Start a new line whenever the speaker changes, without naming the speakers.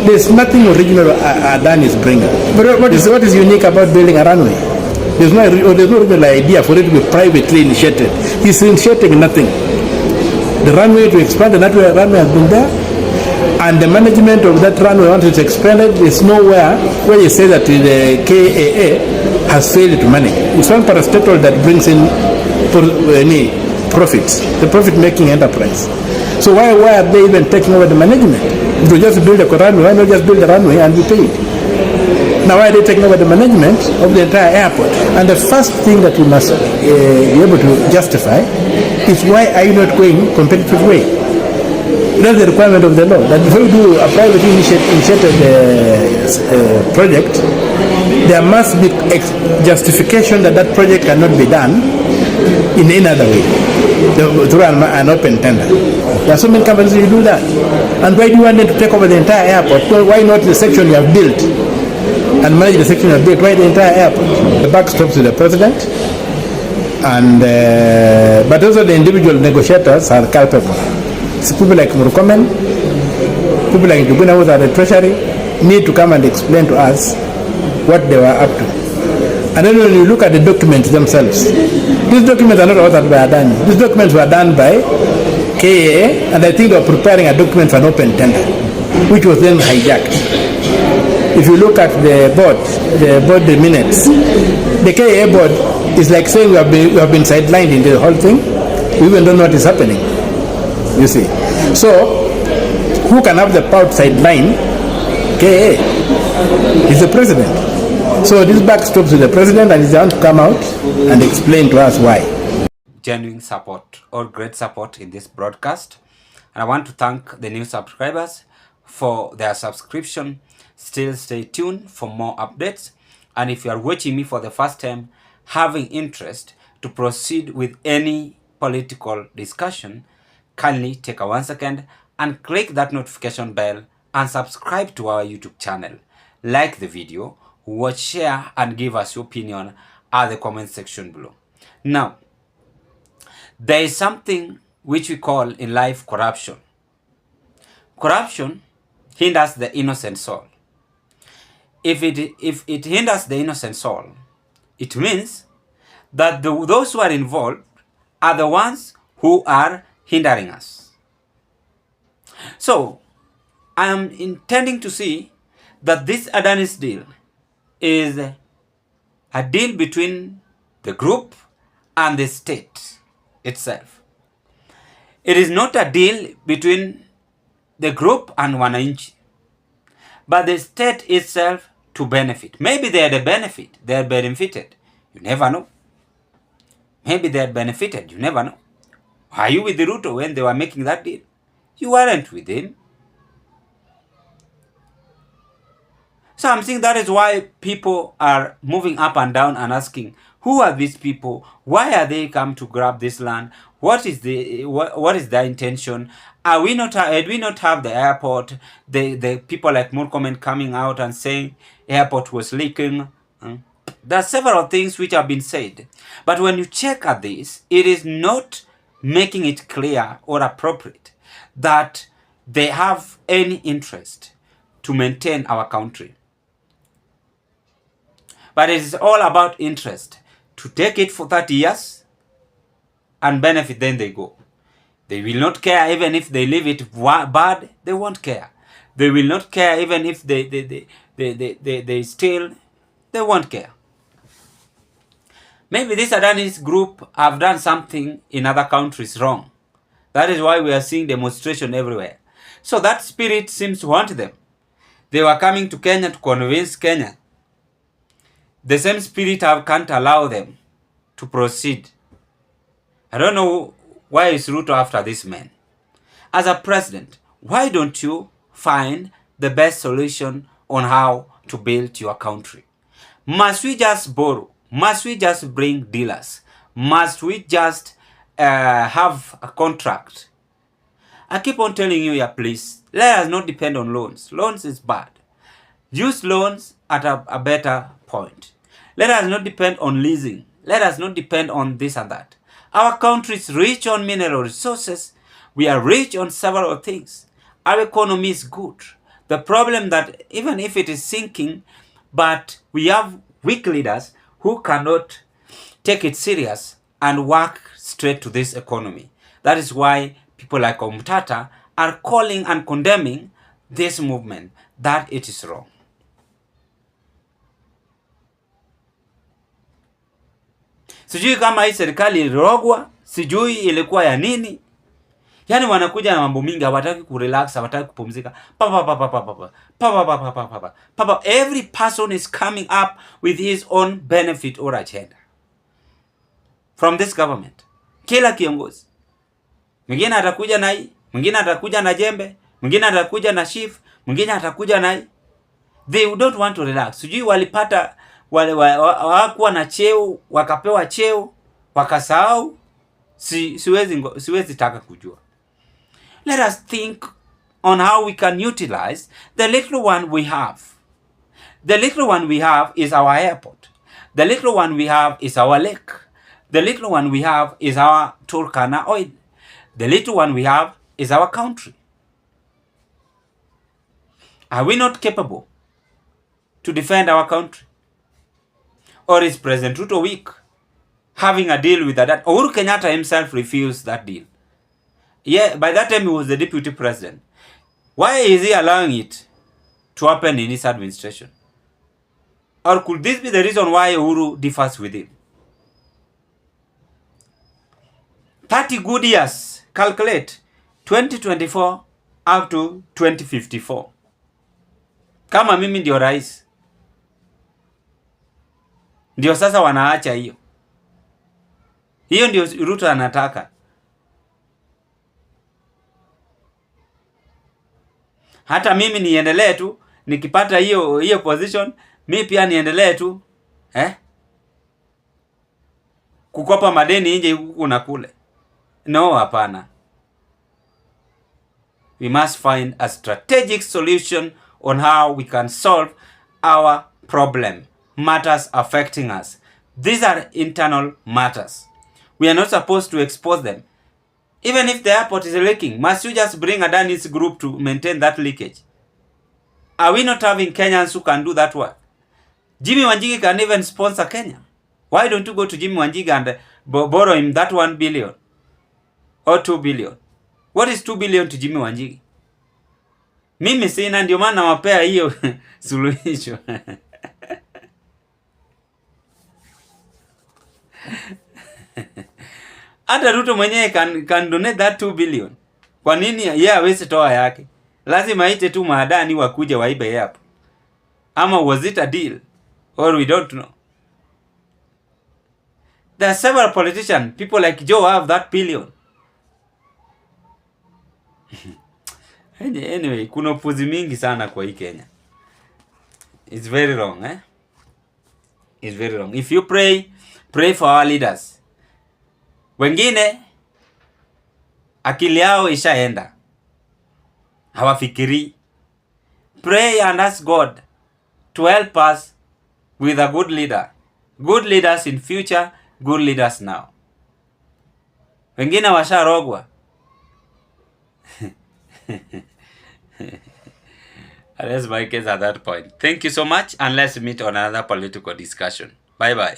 There's nothing original Adani is bringing. But what is unique about building a runway? There's no original idea for it to be privately initiated. He's initiating nothing. The runway to expand the runway has been there, and the management of that runway, once it's expanded, there's nowhere where you say that the KAA has failed to manage. It's one parastatal that brings in any profits, the profit-making enterprise. So why are they even taking over the management? If they just build a runway, why not just build a runway and be paid? Now why are they taking over the management of the entire airport? And the first thing that you must be able to justify is why are you not going competitive way? That's the requirement of the law. That before you do a privately initiated project, there must be justification that that project cannot be done in any other way, through an open tender. There are so many companies who do that. And why do you want them to take over the entire airport? Well, why not the section you have built and manage the section you have built? Why the entire airport? The buck stops with the president, and but also the individual negotiators are culpable. So people like Murkomen, people like Juguna who are the treasury, need to come and explain to us what they were up to. And then when you look at the documents themselves, these documents are not authored by Adani. These documents were done by KAA, and I think they were preparing a document for an open tender, which was then hijacked. If you look at the board minutes, the KAA board is like saying we have been sidelined in the whole thing. We even don't know what is happening. You see. So, who can have the power to sideline KAA? It's the president. So this back stops with the president, and he's going to come out and explain to us why.
Genuine support or great support in this broadcast. And I want to thank the new subscribers for their subscription. Still stay tuned for more updates. And if you are watching me for the first time, having interest to proceed with any political discussion, kindly take a 1 second and click that notification bell and subscribe to our YouTube channel. Like the video, watch, share, and give us your opinion at the comment section below. Now, there is something which we call in life corruption. Corruption hinders the innocent soul. If it hinders the innocent soul, it means that those who are involved are the ones who are hindering us. So, I am intending to see that this Adani's deal is a deal between the group and the state itself. It is not a deal between the group and Wananchi, but the state itself to benefit. Maybe they had a benefit, they had benefited. You never know. Maybe they had benefited, you never know. Are you with the Ruto when they were making that deal? You weren't with him. So I'm saying that is why people are moving up and down and asking, who are these people? Why are they come to grab this land? What is their intention? Did we not have the airport? The people like Murkomen coming out and saying airport was leaking. There are several things which have been said. But when you check at this, it is not making it clear or appropriate that they have any interest to maintain our country. But it is all about interest. To take it for 30 years and benefit, then they go. They will not care even if they leave it bad, they won't care. They will not care even if they steal, they won't care. Maybe this Adani's group have done something in other countries wrong. That is why we are seeing demonstration everywhere. So that spirit seems to haunt them. They were coming to Kenya to convince Kenya. The same spirit can't allow them to proceed. I don't know why is Ruto after this man. As a president, why don't you find the best solution on how to build your country? Must we just borrow? Must we just bring dealers? Must we just have a contract? I keep on telling you here, please, let us not depend on loans. Loans is bad. Use loans at a better point. Let us not depend on leasing. Let us not depend on this and that. Our country is rich on mineral resources. We are rich on several things. Our economy is good. The problem that even if it is sinking, but we have weak leaders who cannot take it serious and work straight to this economy. That is why people like Omtatah are calling and condemning this movement, that it is wrong. Sijui kama hii serikali ilirogwa, sijui ilikuwa ya nini. Yani wanakuja na mambo mingi, hawataki kurelax, hawataki kupumzika. Every person is coming up with his own benefit or agenda from this government. Kila kiongozi. Mwingine atakuja na hii, mwingine atakuja na jembe, mwingine atakuja na shift, mwingine atakuja na hii. They don't want to relax. Sijui walipata hawakuwa na cheo, wakapewa cheo, wakasahau. Siwezi taka kujua. Let us think on how we can utilize the little one we have. The little one we have is our airport. The little one we have is our lake. The little one we have is our Turkana oil. The little one we have is our country. Are we not capable to defend our country? Or is President Ruto weak, having a deal with that? Uhuru Kenyatta himself refused that deal. Yeah, by that time he was the deputy president. Why is he allowing it to happen in his administration? Or could this be the reason why Uhuru differs with him? 30 good years, calculate 2024 up to 2054. Kama mimi ndio rais, ndio sasa wanaacha hiyo. Hiyo ndio Ruto anataka. Hata mimi niendelee tu, nikipata hiyo position, mimi pia niendelee tu kukopa madeni nje huku na kule. No, hapana. We must find a strategic solution on how we can solve our problem, matters affecting us. These are internal matters. We are not supposed to expose them. Even if the airport is leaking, must you just bring Adani's group to maintain that leakage? Are we not having Kenyans who can do that work? Jimmy Wanjigi can even sponsor Kenya. Why don't you go to Jimmy Wanjigi and borrow him that 1 billion or 2 billion? What is 2 billion to Jimmy Wanjigi? Mimi sina, ndio maana nawapea hiyo suluhisho. Hata Ruto mwenyewe can donate that 2 billion. Kwa nini yeye hawezi toa yake? Lazima aite tu maadani wakuje waibe hapo. Ama was it a deal? Or we don't know. There are several politicians, people like Joe have that billion. Anyway, kuna upuzi mingi sana kwa hii Kenya. It's very wrong, It's very wrong. If you pray for our leaders. Wengine akili yao ishaenda, hawafikiri. Pray and ask God to help us with a good leader. Good leaders in future, good leaders now. Wengine washarogwa. That's my case at that point. Thank you so much, and let's meet on another political discussion. Bye bye.